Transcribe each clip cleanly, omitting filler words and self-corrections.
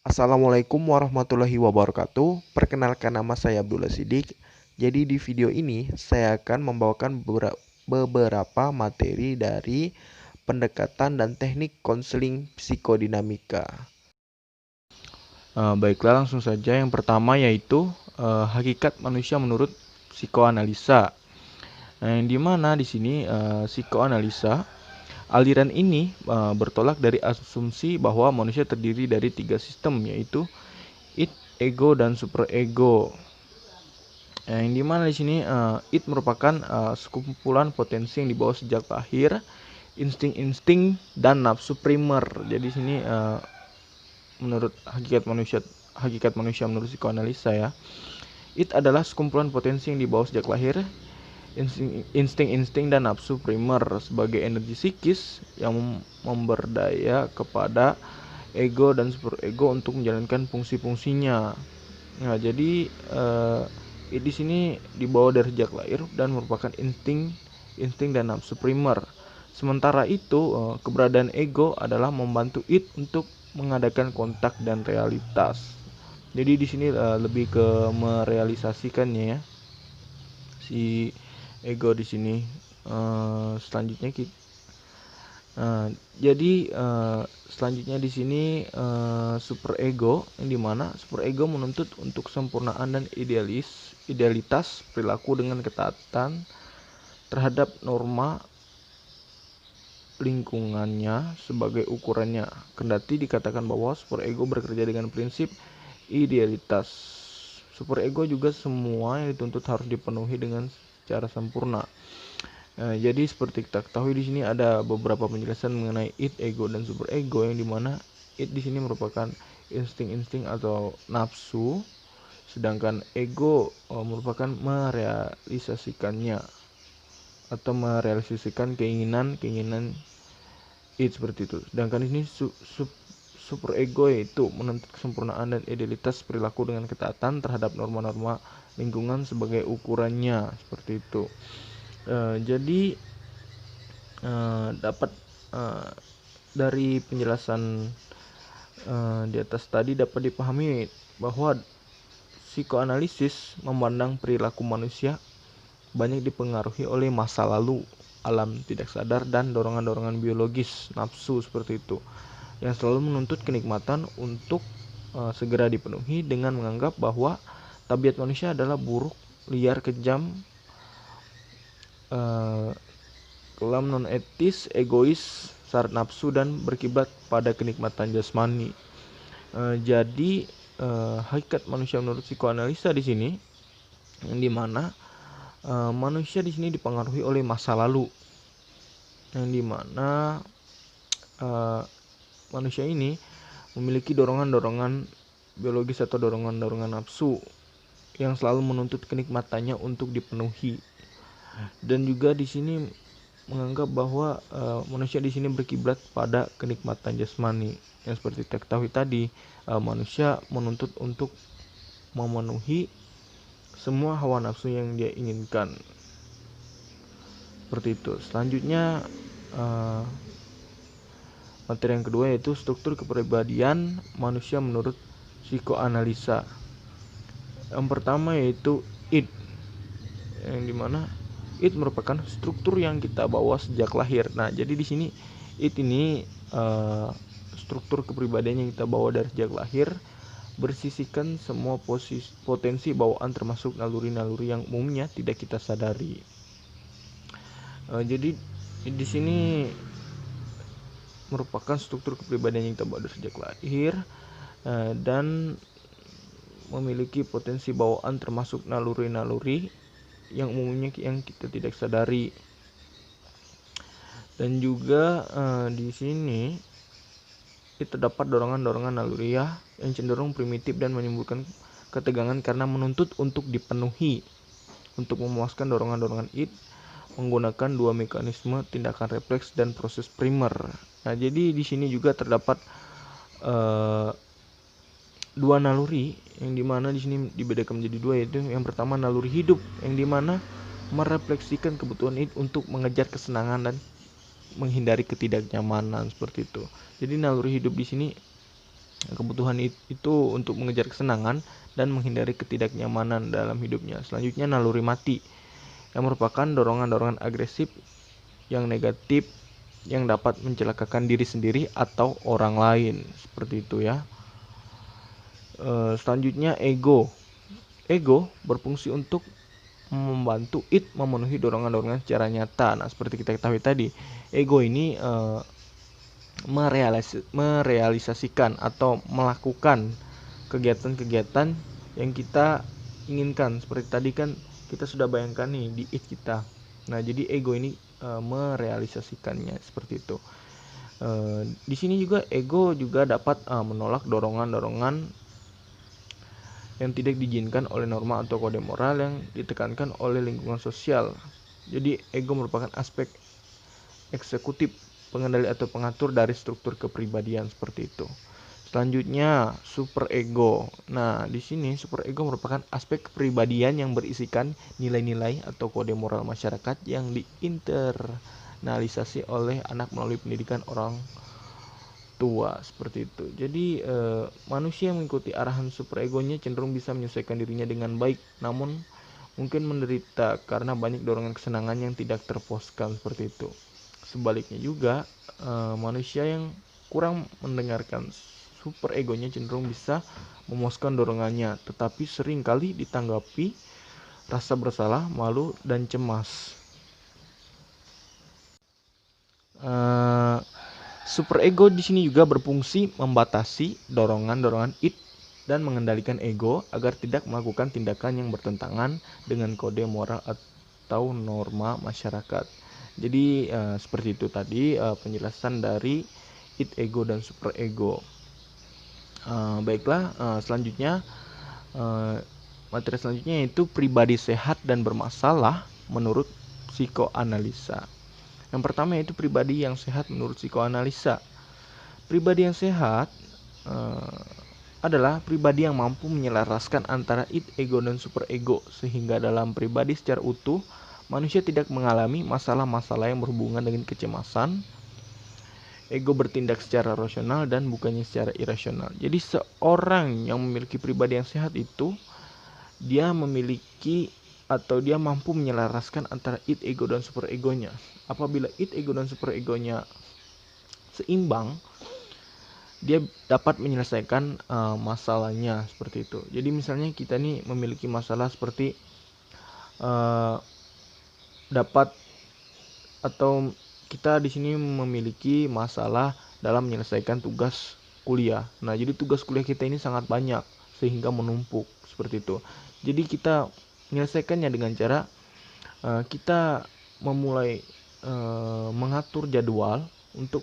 Assalamualaikum warahmatullahi wabarakatuh. Perkenalkan, nama saya Abdullah Sidik. Jadi di video ini saya akan membawakan beberapa materi dari pendekatan dan teknik konseling psikodinamika. Baiklah, langsung saja. Yang pertama yaitu hakikat manusia menurut psikoanalisa. Yang dimana di sini psikoanalisa, aliran ini bertolak dari asumsi bahwa manusia terdiri dari 3 sistem, yaitu id, ego, dan superego. Yang dimana di sini id merupakan sekumpulan potensi yang dibawa sejak lahir, insting-insting dan nafsu primer. Jadi di sini menurut hakikat manusia menurut psikoanalisa ya, id adalah sekumpulan potensi yang dibawa sejak lahir, insting-insting dan nafsu primer sebagai energi psikis yang memberdaya kepada ego dan superego untuk menjalankan fungsi-fungsinya. Nah, jadi di sini dibawa dari sejak lahir dan merupakan insting dan nafsu primer. Sementara itu, keberadaan ego adalah membantu id untuk mengadakan kontak dan realitas. Jadi di sini lebih ke merealisasikannya ya, si ego di sini. Selanjutnya kita jadi selanjutnya di sini superego, yang dimana superego menuntut untuk kesempurnaan dan idealitas perilaku dengan ketaatan terhadap norma lingkungannya sebagai ukurannya. Kendati dikatakan bahwa superego bekerja dengan prinsip idealitas, superego juga semua yang dituntut harus dipenuhi dengan secara sempurna. Jadi seperti kita ketahui di sini ada beberapa penjelasan mengenai id, ego, dan superego, yang dimana id di sini merupakan insting-insting atau nafsu, sedangkan ego merupakan merealisasikannya atau merealisasikan keinginan id seperti itu. Sedangkan ini superego yaitu menuntut kesempurnaan dan idealitas perilaku dengan ketaatan terhadap norma-norma lingkungan sebagai ukurannya seperti itu. Jadi dapat dari penjelasan di atas tadi dapat dipahami bahwa psikoanalisis memandang perilaku manusia banyak dipengaruhi oleh masa lalu, alam tidak sadar, dan dorongan-dorongan biologis nafsu seperti itu, yang selalu menuntut kenikmatan untuk segera dipenuhi dengan menganggap bahwa tabiat manusia adalah buruk, liar, kejam, kelam, non etis, egois, syarat nafsu, dan berkiblat pada kenikmatan jasmani. Jadi hakikat manusia menurut psikoanalisa di sini, yang dimana manusia di sini dipengaruhi oleh masa lalu, yang dimana manusia ini memiliki dorongan-dorongan biologis atau dorongan-dorongan nafsu yang selalu menuntut kenikmatannya untuk dipenuhi. Dan juga di sini menganggap bahwa manusia di sini berkiblat pada kenikmatan jasmani, yang seperti kita ketahui tadi, manusia menuntut untuk memenuhi semua hawa nafsu yang dia inginkan seperti itu. Selanjutnya materi yang kedua yaitu struktur kepribadian manusia menurut psikoanalisa. Yang pertama yaitu id, yang dimana id merupakan struktur yang kita bawa sejak lahir. Nah, jadi di sini id ini struktur kepribadian yang kita bawa dari sejak lahir, bersisihkan semua potensi bawaan termasuk naluri-naluri yang umumnya tidak kita sadari. Jadi di sini merupakan struktur kepribadian yang kita bawa dari sejak lahir dan memiliki potensi bawaan termasuk naluri-naluri yang umumnya yang kita tidak sadari. Dan juga di sini terdapat dorongan-dorongan naluriah yang cenderung primitif dan menimbulkan ketegangan karena menuntut untuk dipenuhi. Untuk memuaskan dorongan-dorongan id menggunakan dua mekanisme tindakan refleks dan proses primer. Nah, jadi di sini juga terdapat dua naluri, yang dimana di sini dibedakan menjadi dua, yaitu yang pertama naluri hidup, yang dimana merefleksikan kebutuhan id untuk mengejar kesenangan dan menghindari ketidaknyamanan seperti itu. Jadi naluri hidup di sini Kebutuhan itu untuk mengejar kesenangan dan menghindari ketidaknyamanan dalam hidupnya. Selanjutnya naluri mati, yang merupakan dorongan-dorongan agresif yang negatif yang dapat mencelakakan diri sendiri atau orang lain. Seperti itu ya. Selanjutnya ego. Ego berfungsi untuk membantu id memenuhi dorongan-dorongan secara nyata. Nah, seperti kita ketahui tadi, ego ini merealisasikan atau melakukan kegiatan-kegiatan yang kita inginkan. Seperti tadi kan kita sudah bayangkan nih di id kita. Nah, jadi ego ini merealisasikannya seperti itu. Di sini juga ego juga dapat menolak dorongan-dorongan yang tidak diizinkan oleh norma atau kode moral yang ditekankan oleh lingkungan sosial. Jadi ego merupakan aspek eksekutif, pengendali atau pengatur dari struktur kepribadian seperti itu. Selanjutnya, superego. Nah, di sini superego merupakan aspek kepribadian yang berisikan nilai-nilai atau kode moral masyarakat yang diinternalisasi oleh anak melalui pendidikan orang tua seperti itu. Jadi manusia yang mengikuti arahan superegonya cenderung bisa menyesuaikan dirinya dengan baik, namun mungkin menderita karena banyak dorongan kesenangan yang tidak terpuaskan seperti itu. Sebaliknya juga manusia yang kurang mendengarkan superegonya cenderung bisa memuaskan dorongannya, tetapi sering kali ditanggapi rasa bersalah, malu, dan cemas. Superego di sini juga berfungsi membatasi dorongan-dorongan id dan mengendalikan ego agar tidak melakukan tindakan yang bertentangan dengan kode moral atau norma masyarakat. Jadi seperti itu tadi penjelasan dari id, ego, dan superego. Baiklah, selanjutnya materi selanjutnya yaitu pribadi sehat dan bermasalah menurut psikoanalisa. Yang pertama yaitu pribadi yang sehat menurut psikoanalisa. Pribadi yang sehat adalah pribadi yang mampu menyelaraskan antara id, ego, dan superego, sehingga dalam pribadi secara utuh, manusia tidak mengalami masalah-masalah yang berhubungan dengan kecemasan. Ego bertindak secara rasional dan bukannya secara irasional. Jadi seorang yang memiliki pribadi yang sehat itu, dia memiliki atau dia mampu menyelaraskan antara id, ego, dan superegonya. Apabila id, ego, dan superegonya seimbang, dia dapat menyelesaikan masalahnya seperti itu. Jadi misalnya kita nih memiliki masalah seperti dapat atau kita di sini memiliki masalah dalam menyelesaikan tugas kuliah. Nah, jadi tugas kuliah kita ini sangat banyak sehingga menumpuk seperti itu. Jadi kita menyelesaikannya dengan cara kita memulai mengatur jadwal untuk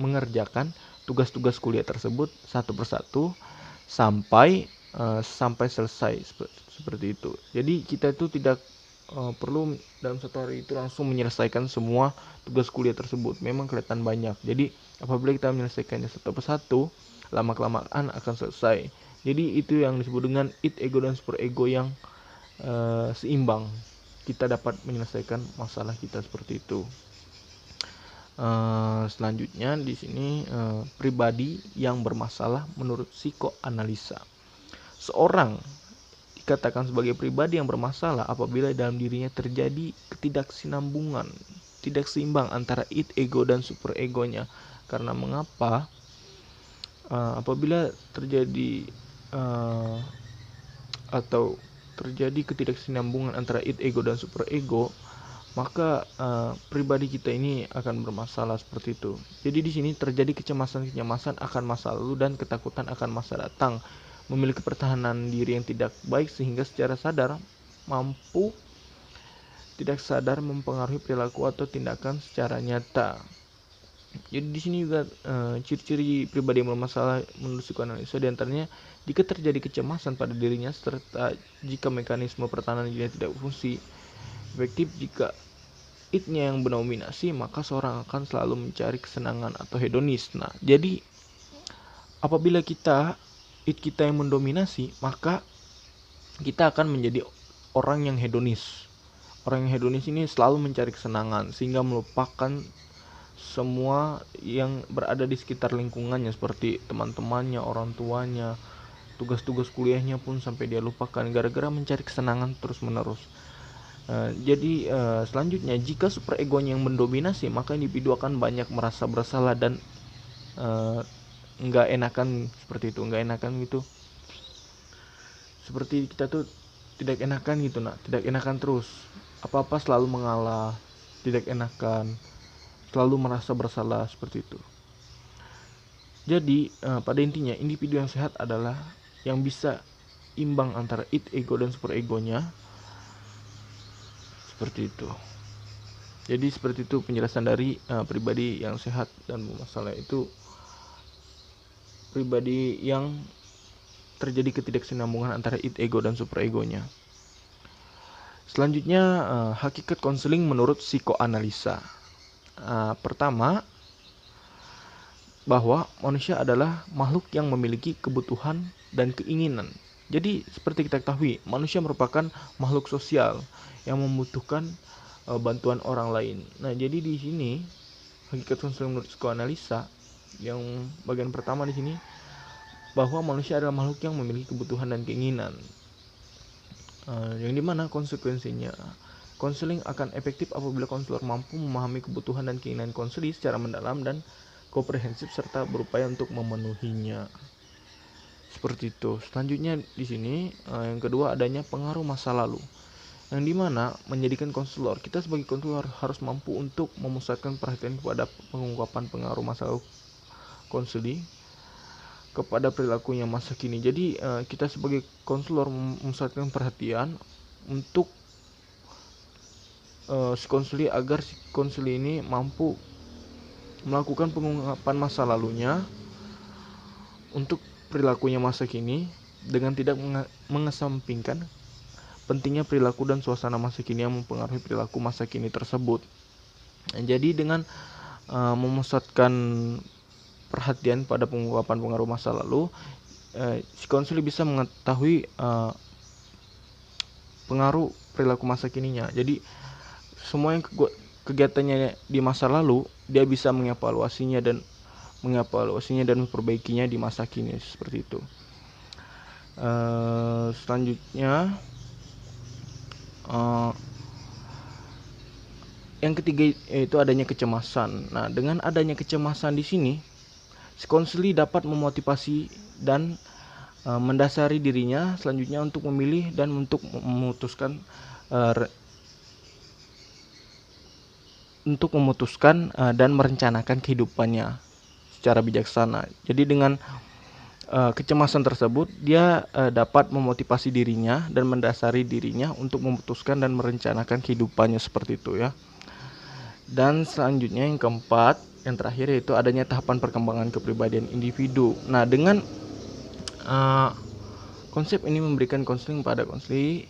mengerjakan tugas-tugas kuliah tersebut satu persatu sampai selesai seperti itu. Jadi kita itu tidak perlu dalam satu hari itu langsung menyelesaikan semua tugas kuliah tersebut. Memang kelihatan banyak. Jadi apabila kita menyelesaikannya satu persatu, lama-kelamaan akan selesai. Jadi itu yang disebut dengan id, ego, dan superego yang seimbang. Kita dapat menyelesaikan masalah kita seperti itu. Selanjutnya di sini pribadi yang bermasalah menurut psikoanalisa. Seorang dikatakan sebagai pribadi yang bermasalah apabila dalam dirinya terjadi ketidaksinambungan, tidak seimbang antara id, ego, dan superegonya. Karena mengapa? Apabila terjadi atau terjadi ketidaksinambungan antara id, ego, dan superego, maka pribadi kita ini akan bermasalah seperti itu. Jadi di sini terjadi kecemasan akan masa lalu dan ketakutan akan masa datang, memiliki pertahanan diri yang tidak baik sehingga secara sadar mampu tidak sadar mempengaruhi perilaku atau tindakan secara nyata. Jadi di sini juga ciri-ciri pribadi yang bermasalah menurut psikoanalisa diantaranya jika terjadi kecemasan pada dirinya serta jika mekanisme pertahanan dirinya tidak berfungsi efektif. Jika id-nya yang mendominasi, maka seorang akan selalu mencari kesenangan atau hedonis. Nah, jadi apabila id kita yang mendominasi, maka kita akan menjadi orang yang hedonis. Orang yang hedonis ini selalu mencari kesenangan sehingga melupakan semua yang berada di sekitar lingkungannya seperti teman-temannya, orang tuanya, tugas-tugas kuliahnya pun sampai dia lupakan gara-gara mencari kesenangan terus-menerus. Jadi selanjutnya, jika superegonya yang mendominasi, maka individu akan banyak merasa bersalah dan nggak enakan seperti itu, nggak enakan gitu. Seperti kita tuh tidak enakan gitu, tidak enakan terus. Apa-apa selalu mengalah, tidak enakan, selalu merasa bersalah seperti itu. Jadi pada intinya individu yang sehat adalah yang bisa imbang antara id ego dan super egonya. Seperti itu. Jadi seperti itu penjelasan dari pribadi yang sehat dan bermasalah itu pribadi yang terjadi ketidaksinambungan antara id ego dan super egonya. Selanjutnya hakikat konseling menurut psikoanalisa. Pertama, bahwa manusia adalah makhluk yang memiliki kebutuhan dan keinginan. Jadi seperti kita ketahui, manusia merupakan makhluk sosial yang membutuhkan bantuan orang lain. Nah, jadi di sini hakikat konseling menurut psikoanalisa yang bagian pertama di sini bahwa manusia adalah makhluk yang memiliki kebutuhan dan keinginan. Yang dimana konsekuensinya konseling akan efektif apabila konselor mampu memahami kebutuhan dan keinginan konseli secara mendalam dan komprehensif serta berupaya untuk memenuhinya. Seperti itu. Selanjutnya di sini yang kedua adanya pengaruh masa lalu. Yang dimana menjadikan konselor, kita sebagai konselor harus mampu untuk memusatkan perhatian kepada pengungkapan pengaruh masa lalu konseli kepada perilakunya masa kini. Jadi kita sebagai konselor memusatkan perhatian untuk si konseli agar si konseli ini mampu melakukan pengungkapan masa lalunya untuk perilakunya masa kini dengan tidak mengesampingkan pentingnya perilaku dan suasana masa kini yang mempengaruhi perilaku masa kini tersebut. Jadi dengan memusatkan perhatian pada pengungkapan pengaruh masa lalu, si konseli bisa mengetahui pengaruh perilaku masa kininya. Jadi semua yang kegiatannya di masa lalu dia bisa mengevaluasinya dan memperbaikinya di masa kini seperti itu. Selanjutnya yang ketiga yaitu adanya kecemasan. Nah, dengan adanya kecemasan di sini, si konseli dapat memotivasi dan mendasari dirinya selanjutnya untuk memilih dan untuk memutuskan dan merencanakan kehidupannya secara bijaksana. Jadi dengan kecemasan tersebut dia dapat memotivasi dirinya dan mendasari dirinya untuk memutuskan dan merencanakan kehidupannya seperti itu ya. Dan selanjutnya yang keempat, yang terakhir yaitu adanya tahapan perkembangan kepribadian individu. Nah, dengan konsep ini memberikan konseling pada konseli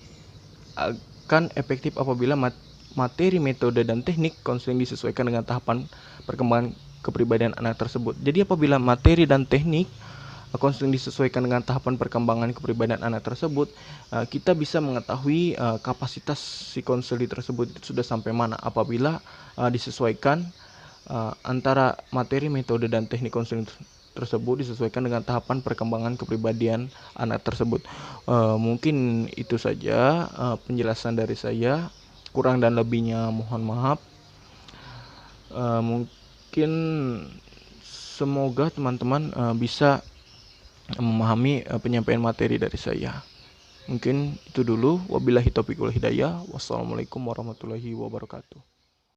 akan efektif apabila materi, metode, dan teknik konseling disesuaikan dengan tahapan perkembangan kepribadian anak tersebut. Jadi apabila materi dan teknik konseling disesuaikan dengan tahapan perkembangan kepribadian anak tersebut, kita bisa mengetahui kapasitas si konseli tersebut itu sudah sampai mana apabila disesuaikan antara materi, metode, dan teknik konseling tersebut disesuaikan dengan tahapan perkembangan kepribadian anak tersebut. Mungkin itu saja penjelasan dari saya. Kurang dan lebihnya mohon maaf. Mungkin semoga teman-teman bisa memahami penyampaian materi dari saya. Mungkin itu dulu. Wabillahi taufiq wal hidayah. Wassalamualaikum warahmatullahi wabarakatuh.